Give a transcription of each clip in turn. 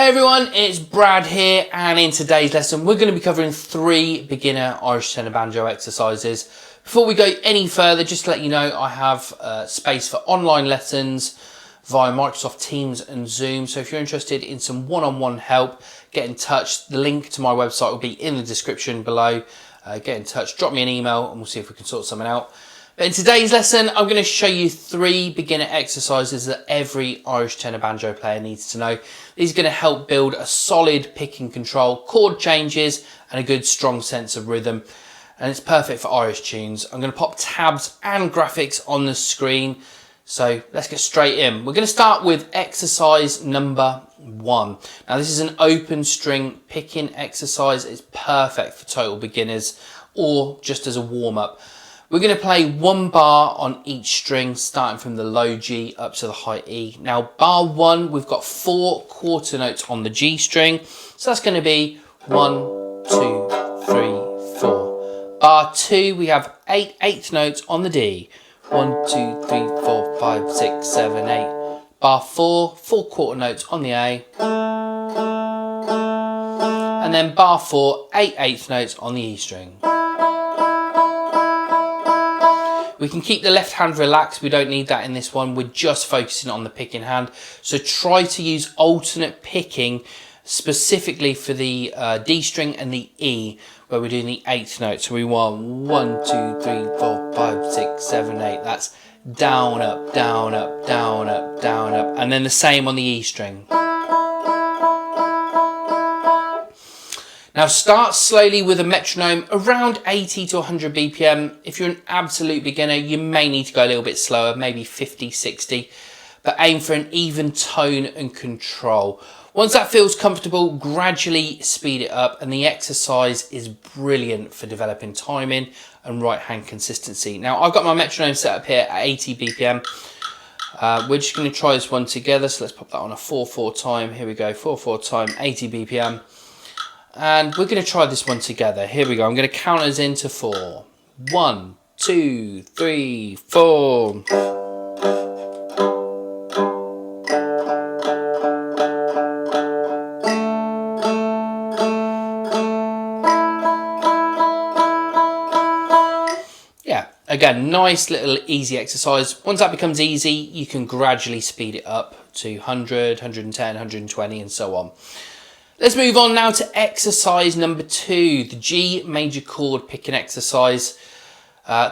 Hey everyone, it's Brad here, and in today's lesson we're going to be covering 3 beginner Irish tenor banjo exercises. Before we go any further, just to let you know, I have space for online lessons via Microsoft Teams and Zoom, so if you're interested in some one-on-one help, get in touch. The link to my website will be in the description below. Get in touch, drop me an email and we'll see if we can sort something out. But in today's lesson, I'm going to show you 3 beginner exercises that every Irish tenor banjo player needs to know. These are going to help build a solid picking control, chord changes, and a good strong sense of rhythm. And it's perfect for Irish tunes. I'm going to pop tabs and graphics on the screen. So let's get straight in. We're going to start with exercise number 1. Now this is an open string picking exercise. It's perfect for total beginners or just as a warm-up. We're going to play 1 bar on each string, starting from the low G up to the high E. Now, bar 1, we've got 4 quarter notes on the G string. So that's going to be 1, 2, 3, 4. Bar 2, we have 8 eighth notes on the D. 1, 2, 3, 4, 5, 6, 7, 8. Bar 4, 4 quarter notes on the A. And then bar 4, 8 eighth notes on the E string. We can keep the left hand relaxed, we don't need that in this one, we're just focusing on the picking hand. So try to use alternate picking specifically for the D string and the E, where we're doing the 8th note. So we want 1, 2, 3, 4, 5, 6, 7, 8. That's down, up, down, up, down, up, down, up. And then the same on the E string. Now start slowly with a metronome around 80 to 100 BPM. If you're an absolute beginner, you may need to go a little bit slower, maybe 50, 60, but aim for an even tone and control. Once that feels comfortable, gradually speed it up, and the exercise is brilliant for developing timing and right hand consistency. Now I've got my metronome set up here at 80 BPM. We're just going to try this one together, so let's pop that on a 4/4 time. Here we go, 4/4 time, 80 BPM. And we're going to try this one together. Here we go. I'm going to count us into 4. 1, 2, 3, 4. Yeah, again, nice little easy exercise. Once that becomes easy, you can gradually speed it up to 100, 110, 120 and so on. Let's move on now to exercise number 2, the G major chord picking exercise.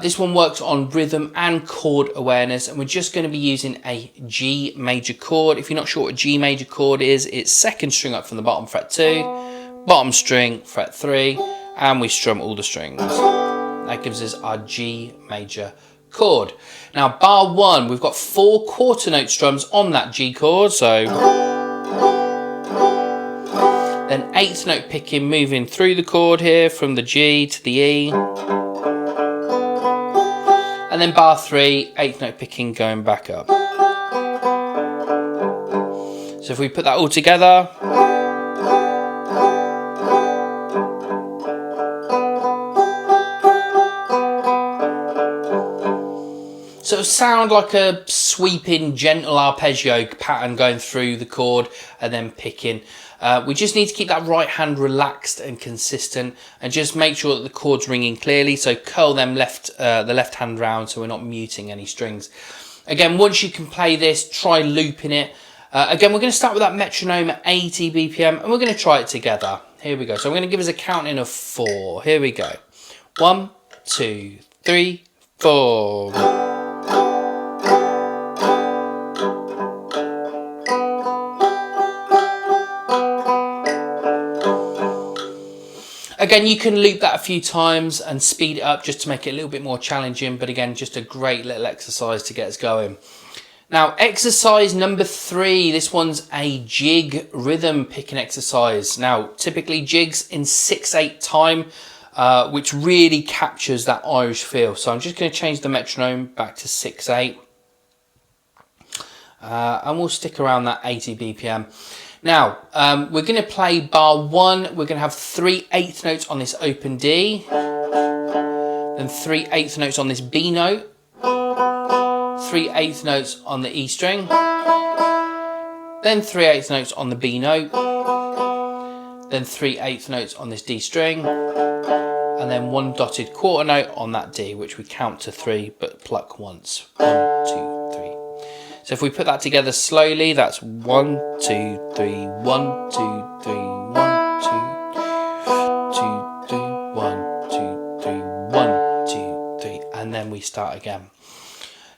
This one works on rhythm and chord awareness, and we're just going to be using a G major chord. If you're not sure what a G major chord is, it's 2nd string up from the bottom, fret 2, bottom string, fret 3, and we strum all the strings. That gives us our G major chord. Now bar 1, we've got 4 quarter note strums on that G chord, so then 8th note picking, moving through the chord here from the G to the E. And then bar 3, 8th note picking, going back up. So if we put that all together. So it'll sound like a sweeping, gentle arpeggio pattern going through the chord and then picking. We just need to keep that right hand relaxed and consistent, and just make sure that the chord's ringing clearly. So curl them the left hand round so we're not muting any strings. Again, once you can play this, try looping it. Again, we're going to start with that metronome at 80 BPM and we're going to try it together. Here we go. So I'm going to give us a counting of 4. Here we go. 1, 2, 3, 4. Again, you can loop that a few times and speed it up just to make it a little bit more challenging, but again, just a great little exercise to get us going. Now, exercise number 3, this one's a jig rhythm picking exercise. Now, typically jigs in 6/8 time, which really captures that Irish feel. So I'm just going to change the metronome back to 6/8. And we'll stick around that 80 BPM. Now, we're going to play bar 1. We're going to have 3 8th notes on this open D, then 3 8th notes on this B note, 3 8th notes on the E string, then 3/8 notes on the B note, then 3/8 notes on this D string, and then 1 dotted quarter note on that D, which we count to 3 but pluck once. 1, 2, 3. So if we put that together slowly, that's 1, 2, 3, 1, 2, 3, 1, 2, 2, 3, 1, 2, 3, 1, 2, 3, and then we start again.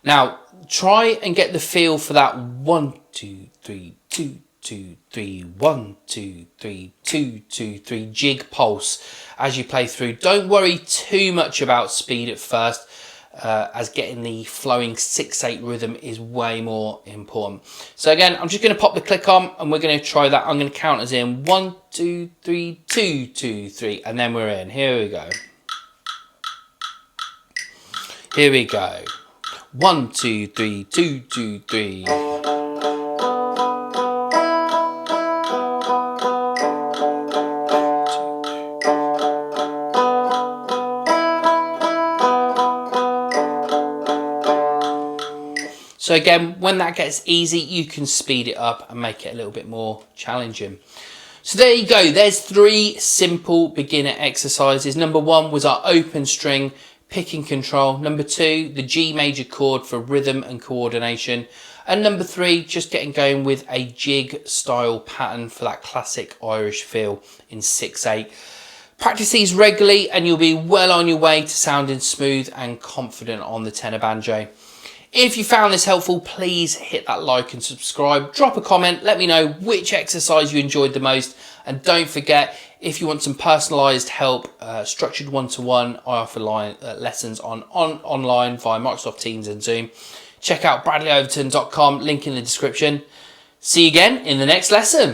Now try and get the feel for that 1, 2, 3, 2, 2, 3, 1, 2, 3, 2, 2, 3 jig pulse as you play through. Don't worry too much about speed at first, as getting the flowing 6/8 rhythm is way more important. So again, I'm just going to pop the click on and we're going to try that. I'm going to count us in 1, 2, 3, 2, 2, 3, and then we're in. Here we go. Here we go. 1, 2, 3, 2, 2, 3. So again, when that gets easy, you can speed it up and make it a little bit more challenging. So there you go. There's 3 simple beginner exercises. Number 1 was our open string picking control. Number 2, the G major chord for rhythm and coordination. And number 3, just getting going with a jig style pattern for that classic Irish feel in 6/8. Practice these regularly and you'll be well on your way to sounding smooth and confident on the tenor banjo. If you found this helpful, please hit that like and subscribe. Drop a comment, let me know which exercise you enjoyed the most. And don't forget, if you want some personalised help, structured one-to-one, I offer lessons online via Microsoft Teams and Zoom. Check out bradleyoverton.com, link in the description. See you again in the next lesson.